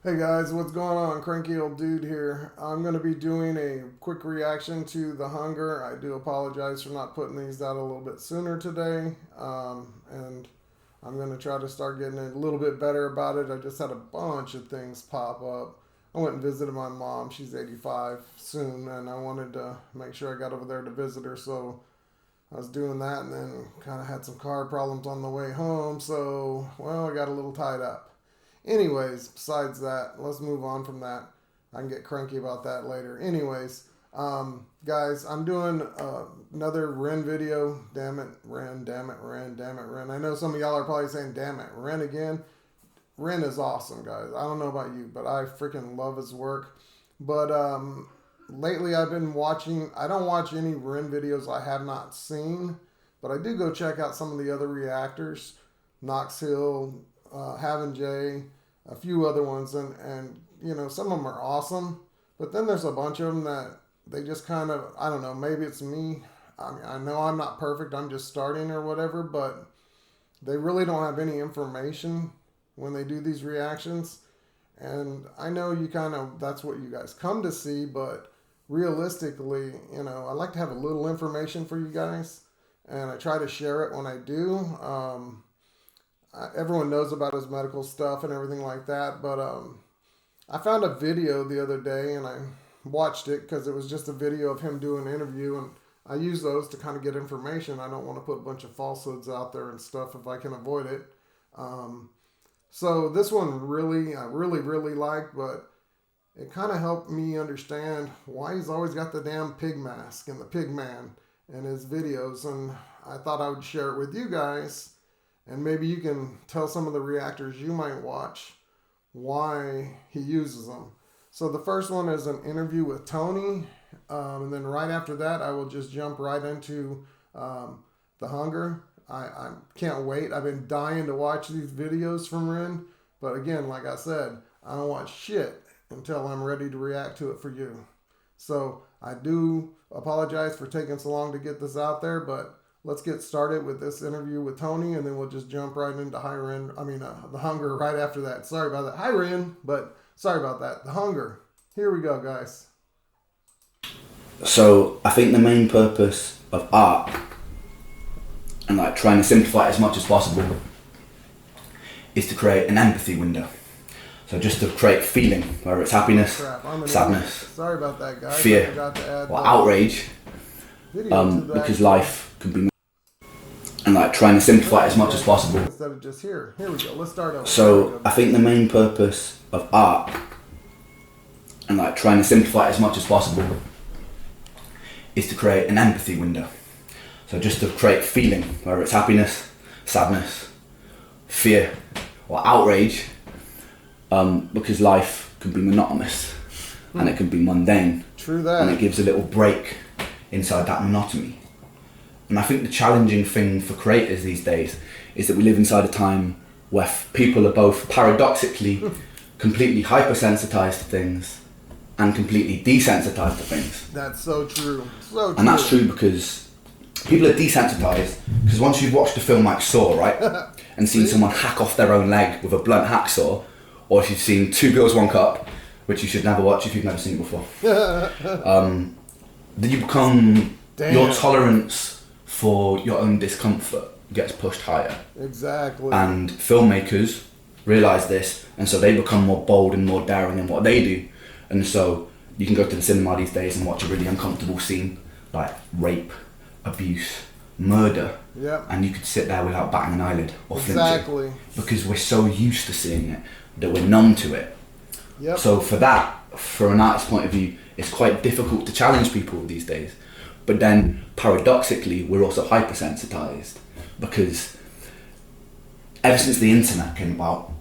Hey guys, what's going on? Cranky old dude here. I'm going to be doing a quick reaction to The Hunger. I do apologize for not putting these out a little bit sooner today. And I'm going to try to start getting a little bit better about it. I just had a bunch of things pop up. I went and visited my mom. She's 85 soon, and I wanted to make sure I got over there to visit her. So I was doing that and then kind of had some car problems on the way home. So, well, I got a little tied up. Anyways, besides that, let's move on from that. I can get cranky about that later. Anyways, guys, I'm doing another Ren video. Damn it, Ren, damn it, Ren, damn it, Ren. I know some of y'all are probably saying, damn it, Ren again. Ren is awesome, guys. I don't know about you, but I freaking love his work. But lately I've been watching, I don't watch any Ren videos I have not seen, but I do go check out some of the other reactors. Knox Hill, Having Jay, a few other ones, and you know, some of them are awesome, but then there's a bunch of them that they just kind of, I don't know, maybe it's me. I mean, I know I'm not perfect, I'm just starting or whatever, but they really don't have any information when they do these reactions. And I know you kind of, that's what you guys come to see, but realistically, you know, I like to have a little information for you guys, and I try to share it when I do. Everyone knows about his medical stuff and everything like that, but I found a video the other day and I watched it because it was just a video of him doing an interview, and I use those to kind of get information. I don't want to put a bunch of falsehoods out there and stuff if I can avoid it. So this one I really liked, but it kind of helped me understand why he's always got the damn pig mask and the pig man in his videos, and I thought I would share it with you guys. And maybe you can tell some of the reactors you might watch why he uses them. So the first one is an interview with Tony. And then right after that, I will just jump right into The Hunger. I can't wait. I've been dying to watch these videos from Ren. But again, like I said, I don't watch shit until I'm ready to react to it for you. So I do apologize for taking so long to get this out there, but let's get started with this interview with Tony, and then we'll just jump right into The Hunger right after that. Sorry about that. Hi, Ren, but sorry about that. The Hunger. Here we go, guys. So I think the main purpose of art, and like trying to simplify it as much as possible, is to create an empathy window. So just to create feeling, whether it's happiness, sadness, sorry about that, guys. fear, or outrage, because life can be, and like trying to simplify it as much as possible. Instead of just here we go. Let's start over. So I think the main purpose of art, and like trying to simplify it as much as possible, is to create an empathy window. So just to create feeling, whether it's happiness, sadness, fear, or outrage, because life can be monotonous and it can be mundane. True that. And it gives a little break inside that monotony. And I think the challenging thing for creators these days is that we live inside a time where people are both paradoxically completely hypersensitized to things and completely desensitized to things. That's so true. So true. And that's true because people are desensitized because once you've watched a film like Saw, right, and seen someone hack off their own leg with a blunt hacksaw, or if you've seen Two Girls, One Cup, which you should never watch if you've never seen it before, then you become, your tolerance for your own discomfort gets pushed higher. Exactly. And filmmakers realise this, and so they become more bold and more daring in what they do. And so you can go to the cinema these days and watch a really uncomfortable scene like rape, abuse, murder, and you could sit there without batting an eyelid or flinching, because we're so used to seeing it that we're numb to it. So for that, from an artist's point of view, it's quite difficult to challenge people these days. But then paradoxically, we're also hypersensitized because ever since the internet came about,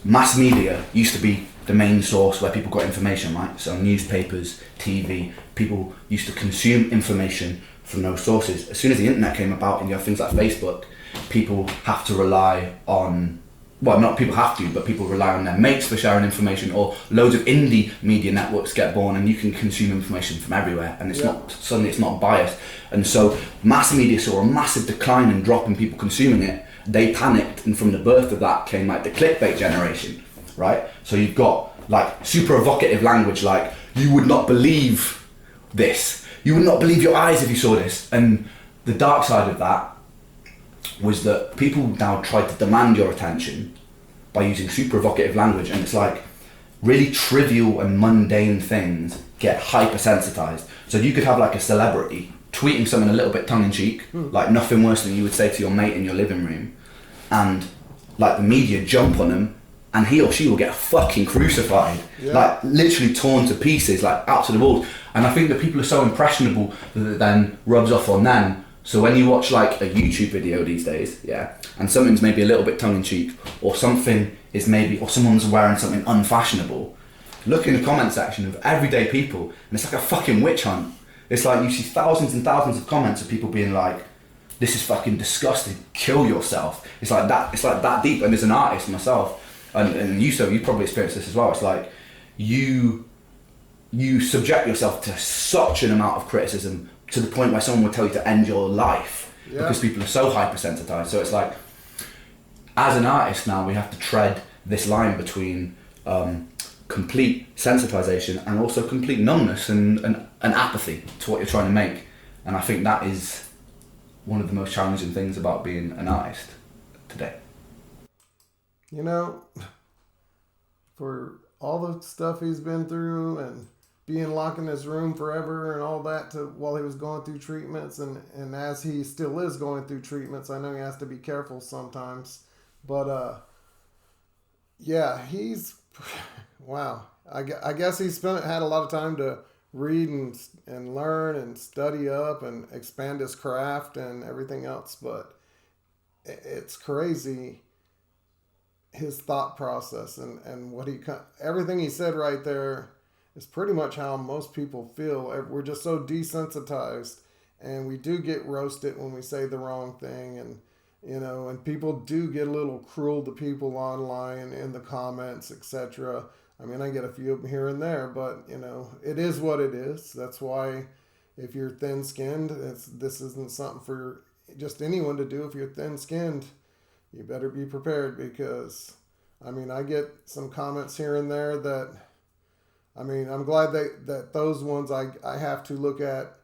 mass media used to be the main source where people got information, right? So newspapers, TV, people used to consume information from those sources. As soon as the internet came about and you have things like Facebook, people have to rely on, well, not people have to, but people rely on their mates for sharing information, or loads of indie media networks get born and you can consume information from everywhere, and it's not, suddenly it's not biased. And so mass media saw a massive decline and drop in people consuming it. They panicked, and from the birth of that came like the clickbait generation, right? So you've got like super evocative language, like you would not believe this. You would not believe your eyes if you saw this. And the dark side of that was that people now try to demand your attention by using super evocative language, and it's like really trivial and mundane things get hypersensitized. So you could have like a celebrity tweeting something a little bit tongue-in-cheek, like nothing worse than you would say to your mate in your living room, and like the media jump on them, and he or she will get fucking crucified, like literally torn to pieces, like out to the walls. And I think that people are so impressionable that it then rubs off on them. So when you watch like a YouTube video these days, and something's maybe a little bit tongue-in-cheek, or something is maybe, or someone's wearing something unfashionable, look in the comment section of everyday people, and it's like a fucking witch hunt. It's like you see thousands and thousands of comments of people being like, this is fucking disgusting, kill yourself. It's like that deep. And as an artist myself, and you probably experienced this as well, it's like you subject yourself to such an amount of criticism to the point where someone will tell you to end your life because people are so hypersensitized. So it's like, as an artist now, we have to tread this line between complete sensitization and also complete numbness and apathy to what you're trying to make. And I think that is one of the most challenging things about being an artist today. You know, for all the stuff he's been through and being locked in his room forever and all that while he was going through treatments, and as he still is going through treatments, I know he has to be careful sometimes. But, he's... Wow. I guess he's had a lot of time to read and learn and study up and expand his craft and everything else. But it's crazy, his thought process and what everything he said right there is pretty much how most people feel. We're just so desensitized, and we do get roasted when we say the wrong thing, and and people do get a little cruel to people online in the comments, etc. I mean, I get a few of them here and there, but it is what it is. That's why if you're thin-skinned, this isn't something for just anyone to do. If you're thin-skinned, you better be prepared, because I get some comments here and there that, I'm glad that those ones I have to look at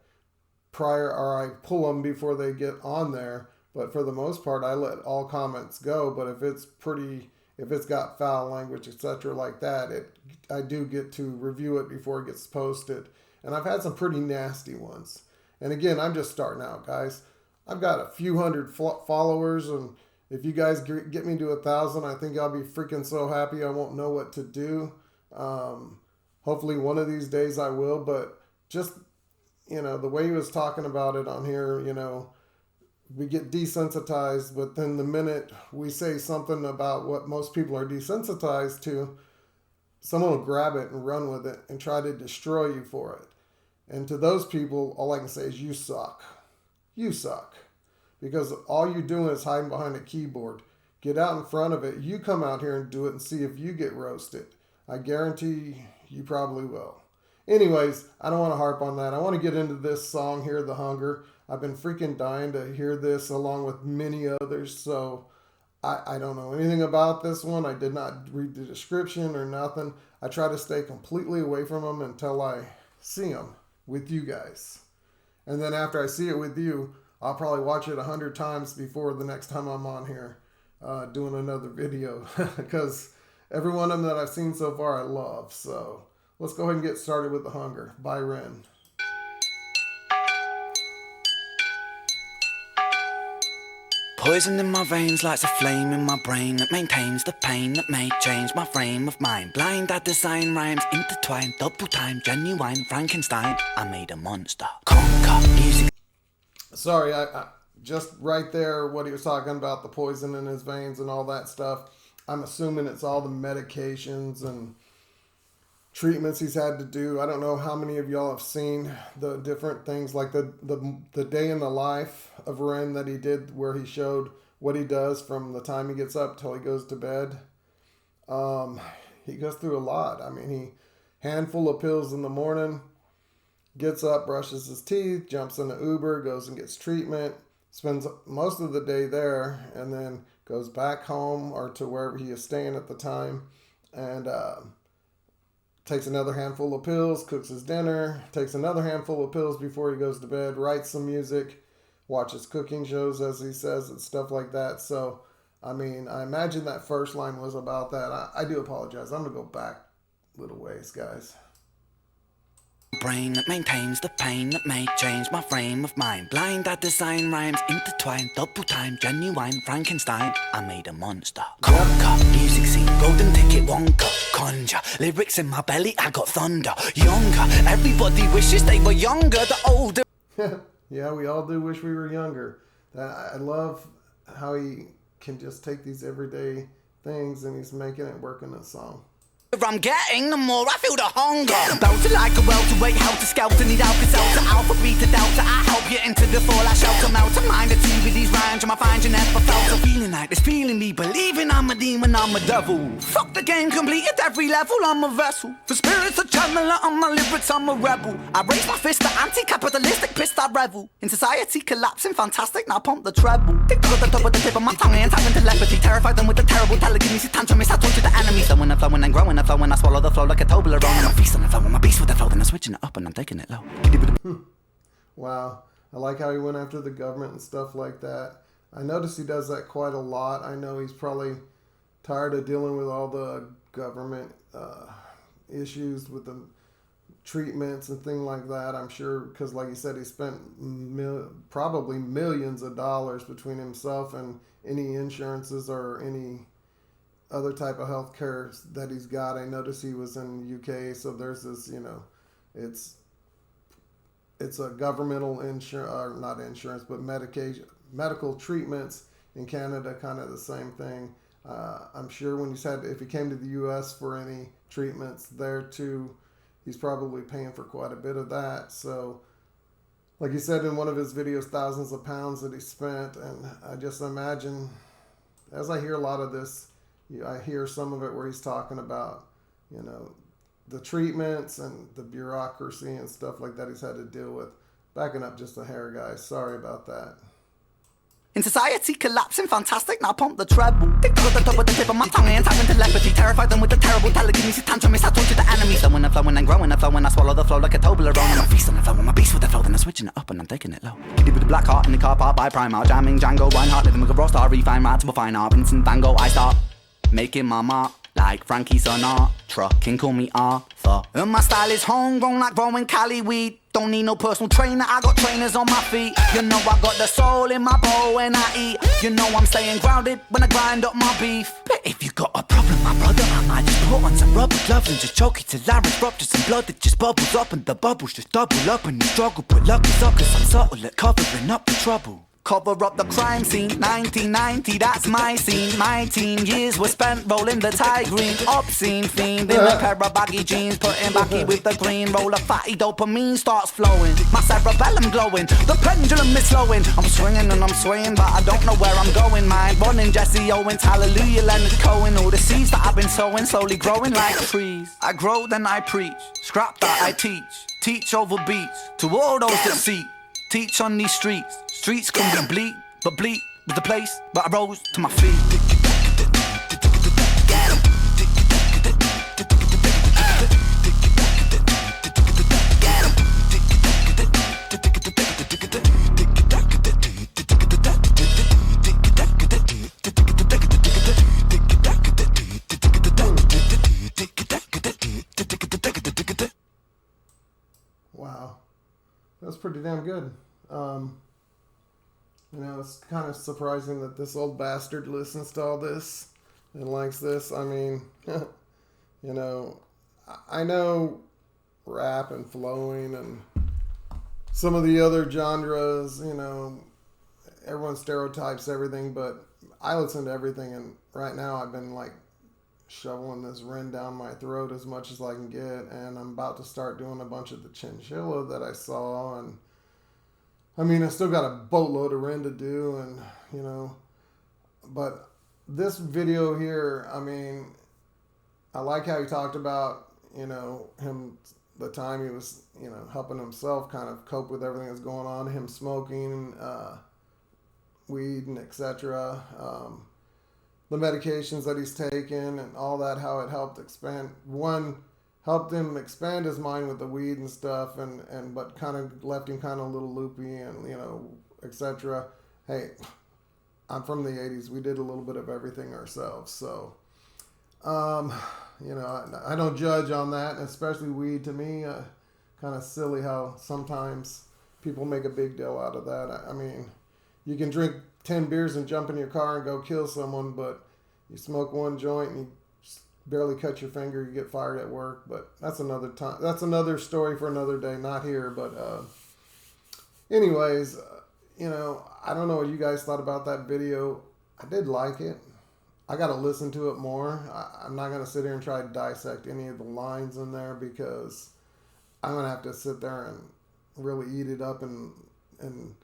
prior, or I pull them before they get on there. But for the most part, I let all comments go. But if it's got foul language, etc. like that, I do get to review it before it gets posted. And I've had some pretty nasty ones. And again, I'm just starting out, guys. I've got a few hundred followers, and if you guys get me to 1,000, I think I'll be freaking so happy I won't know what to do. Hopefully one of these days I will, but just, the way he was talking about it on here, we get desensitized, but then the minute we say something about what most people are desensitized to, someone will grab it and run with it and try to destroy you for it. And to those people, all I can say is you suck. You suck. Because all you're doing is hiding behind a keyboard. Get out in front of it. You come out here and do it and see if you get roasted. I guarantee you probably will. Anyways, I don't want to harp on that. I want to get into this song here, The Hunger. I've been freaking dying to hear this along with many others. So I don't know anything about this one. I did not read the description or nothing. I try to stay completely away from them until I see them with you guys. And then after I see it with you, I'll probably watch it 100 times before the next time I'm on here doing another video. Because every one of them that I've seen so far I love. So let's go ahead and get started with The Hunger by Ren. Poison in my veins lights a flame in my brain that maintains the pain that may change my frame of mind. Blind I design rhymes intertwined, double time, genuine Frankenstein. I made a monster. Conquer music. Sorry, I just right there what he was talking about, the poison in his veins and all that stuff. I'm assuming it's all the medications and treatments he's had to do. I don't know how many of y'all have seen the different things, like the day in the life of Ren that he did, where he showed what he does from the time he gets up till he goes to bed. He goes through a lot. He handful of pills in the morning, gets up, brushes his teeth, jumps in an Uber, goes and gets treatment, spends most of the day there, and then goes back home or to wherever he is staying at the time, and takes another handful of pills, cooks his dinner, takes another handful of pills before he goes to bed, writes some music, watches cooking shows, as he says, and stuff like that. So, I mean, I imagine that first line was about that. I do apologize. I'm going to go back a little ways, guys. Brain that maintains the pain that may change my frame of mind. Blind I design rhymes intertwined, double time, genuine Frankenstein. I made a monster. Conquer, music scene, golden ticket, Wonka, conjure. Lyrics in my belly, I got thunder. Younger, everybody wishes they were younger. The older. Yeah, we all do wish we were younger. I love how he can just take these everyday things and he's making it work in a song. I'm getting, the more I feel the hunger. Belted like a welterweight, helter skelter, need Alka-Seltzer, alpha, beta, delta. I help you into the fall, I shelter, melt a mind of two with these rhymes. I find you never felt a feeling like this, feeling me, believing I'm a demon, I'm a devil. Fuck the game, completed every level, I'm a vessel. For spirits, a channeler, on my lyrics, I'm a rebel. I raise my fist, the anti-capitalistic pissed, I revel. In society, collapsing, fantastic, now pump the treble. Tick to the top of the tip of my tongue, and tapping telepathy. Terrified them with the terrible telekinesis, tantrum, I torture the enemies. Flowing and flowing and growing. When I swallow the flow like a Toblerone, and I'm feasting the flow, I'm a beast with the flow, then I'm switching it up and I'm taking it low. Wow, I like how he went after the government and stuff like that. I notice he does that quite a lot. I know he's probably tired of dealing with all the government issues with the treatments and things like that. I'm sure, because like he said, he spent probably millions of dollars between himself and any insurances or any other type of health care that he's got. I noticed he was in UK, so there's this, it's a governmental insurance, or not insurance, but medical treatments in Canada, kind of the same thing. I'm sure if he came to the US for any treatments there too, he's probably paying for quite a bit of that. So like he said in one of his videos, thousands of pounds that he spent. And I just imagine, as I hear a lot of this, I hear some of it where he's talking about, the treatments and the bureaucracy and stuff like that he's had to deal with. Backing up just a hair, guys. Sorry about that. In society, collapsing, fantastic, now pump the treble. Tick to the top of the tip of my tongue, and tapping telepathy. Terrified them with the terrible telekinesis, tantrum, I torture the enemies. Flowing and flowing and growing and flowing, I swallow the flow like a Toblerone. And I'm feasting the flow, I'm a beast with the flow, then I'm switching it up and I'm taking it low. Kitty with the black heart in the car park by Primark, jamming Django, Reinhardt, living with a raw star, refine right to a fine art. Vincent Van Gogh, I start making my mark like Frankie Sinatra, can call me Arthur. And my style is homegrown like growing Cali weed. Don't need no personal trainer, I got trainers on my feet. I got the soul in my bowl when I eat. I'm staying grounded when I grind up my beef. But if you got a problem, my brother, I might just put on some rubber gloves and just choke it till I erupt. Just some blood that just bubbles up and the bubbles just double up and you struggle. Put luck is up cause I'm subtle at covering up the trouble. Cover up the crime scene, 1990, that's my scene. My teen years were spent rolling the Thai green. Obscene fiend in a pair of baggy jeans, putting backy with the green. Roll a fatty, dopamine starts flowing. My cerebellum glowing, the pendulum is slowing. I'm swinging and I'm swaying, but I don't know where I'm going. Mind running, Jesse Owens, hallelujah, Leonard Cohen. All the seeds that I've been sowing, slowly growing like trees. I grow, then I preach, scrap that I teach over beats. To all those that seek, teach on these streets. Streets can be bleak, but bleak was the place. But I rose to my feet. Wow, that's pretty damn good. It's kind of surprising that this old bastard listens to all this and likes this. I mean, I know rap and flowing and some of the other genres, everyone stereotypes everything, but I listen to everything, and right now I've been like shoveling this Ren down my throat as much as I can get, and I'm about to start doing a bunch of the chinchilla that I saw, and I still got a boatload of Ren to do, and, but this video here, I like how he talked about, him, the time he was, helping himself kind of cope with everything that's going on, him smoking, weed and etc., the medications that he's taken and all that, how it helped expand, helped him expand his mind with the weed and stuff, but kind of left him kind of a little loopy and, you know, etc. Hey, I'm from the 80s. We did a little bit of everything ourselves. So, you know, I don't judge on that, especially weed. To me, kind of silly how sometimes people make a big deal out of that. I mean, you can drink 10 beers and jump in your car and go kill someone, but you smoke one joint and you barely cut your finger, you get fired at work. But that's another time. That's another story for another day, not here. But anyways, you know, I don't know what you guys thought about that video. I did like it. I got to listen to it more. I'm not going to sit here and try to dissect any of the lines in there because I'm going to have to sit there and really eat it up and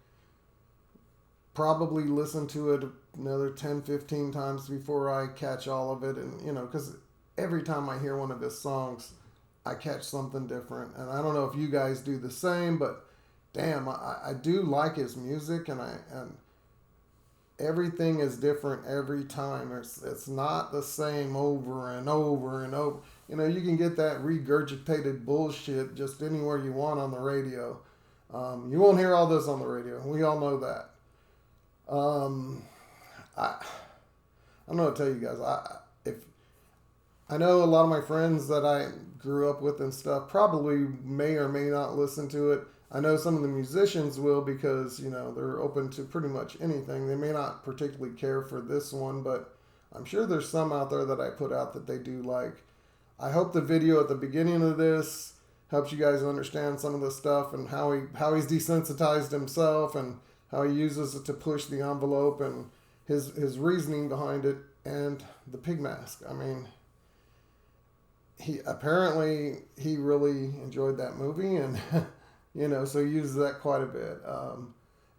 probably listen to it another 10, 15 times before I catch all of it. And, you know, because every time I hear one of his songs, I catch something different. And I don't know if you guys do the same, but damn, I do like his music, and everything is different every time. It's not the same over and over and over. You know, you can get that regurgitated bullshit just anywhere you want on the radio. You won't hear all this on the radio. We all know that. I don't know what to tell you guys. I know a lot of my friends that I grew up with and stuff probably may or may not listen to it. I know some of the musicians will because, you know, they're open to pretty much anything. They may not particularly care for this one, but I'm sure there's some out there that I put out that they do like. I hope the video at the beginning of this helps you guys understand some of the stuff and how he's desensitized himself and how he uses it to push the envelope and his reasoning behind it, and the pig mask. I mean, he really enjoyed that movie, and you know, so he uses that quite a bit.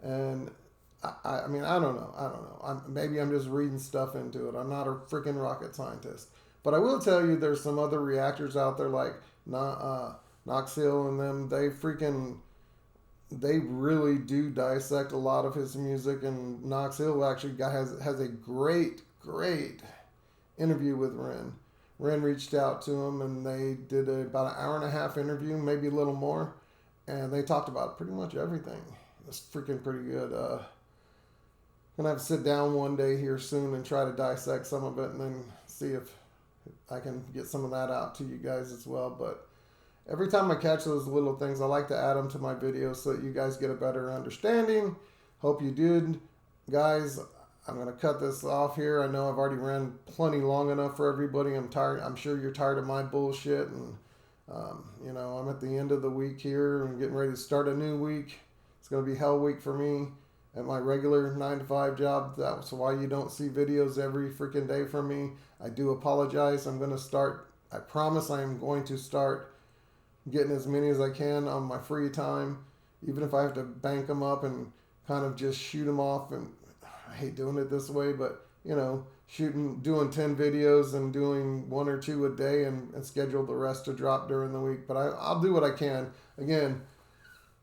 And I mean, I don't know. Maybe I'm just reading stuff into it. I'm not a freaking rocket scientist, but I will tell you, there's some other reactors out there like Knox Hill and them. They really do dissect a lot of his music, and Knox Hill actually has a great interview with Ren. Ren reached out to him, and they did about an hour and a half interview, maybe a little more, and they talked about pretty much everything. It's freaking pretty good. Gonna have to sit down one day here soon and try to dissect some of it, and then see if I can get some of that out to you guys as well. But every time I catch those little things, I like to add them to my videos so that you guys get a better understanding. Hope you did. Guys, I'm going to cut this off here. I know I've already ran plenty long enough for everybody. I'm tired. I'm sure you're tired of my bullshit. And, you know, I'm at the end of the week here and getting ready to start a new week. It's going to be hell week for me at my regular 9-to-5 job. That's why you don't see videos every freaking day from me. I do apologize. I'm going to start. I promise I am going to start getting as many as I can on my free time, even if I have to bank them up and kind of just shoot them off. And I hate doing it this way, but, you know, doing 10 videos and doing 1 or 2 a day and schedule the rest to drop during the week. But I'll do what I can. Again,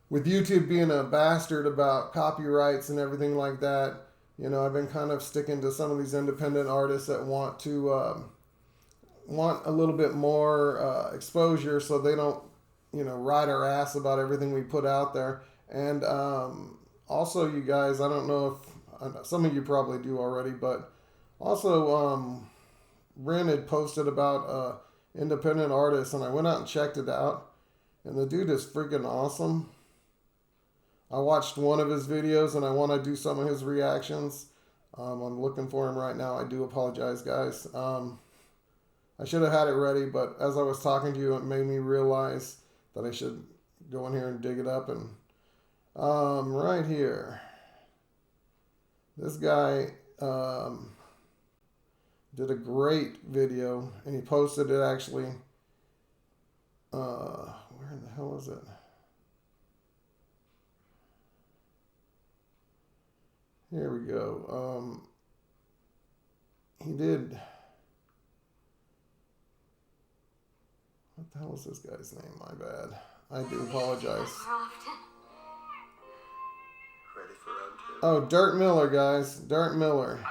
with YouTube being a bastard about copyrights and everything like that, you know, I've been kind of sticking to some of these independent artists that want to want a little bit more exposure, so they don't, you know, ride our ass about everything we put out there. And also, you guys, I don't know if some of you probably do already, but also Ren had posted about independent artists, and I went out and checked it out, and the dude is freaking awesome. I watched one of his videos, and I want to do some of his reactions. I'm looking for him right now. I do apologize, guys. I should have had it ready, but as I was talking to you, it made me realize that I should go in here and dig it up. And right here, this guy did a great video, and he posted it actually. Where the hell is it? Here we go. He did. What the hell is this guy's name? My bad. I do apologize. Oh, Dirt Miller, guys. Dirt Miller.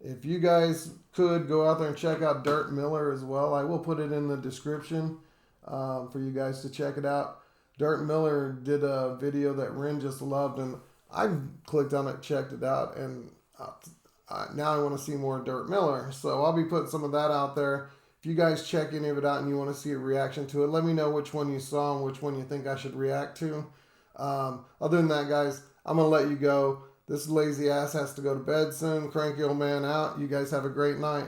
If you guys could go out there and check out Dirt Miller as well, I will put it in the description. for you guys to check it out. Dirt Miller did a video that Ren just loved, and I clicked on it, checked it out, and now I want to see more Dirt Miller. So I'll be putting some of that out there. If you guys check any of it out and you want to see a reaction to it, let me know which one you saw and which one you think I should react to. Other than that, guys, I'm going to let you go. This lazy ass has to go to bed soon. Cranky old man out. You guys have a great night.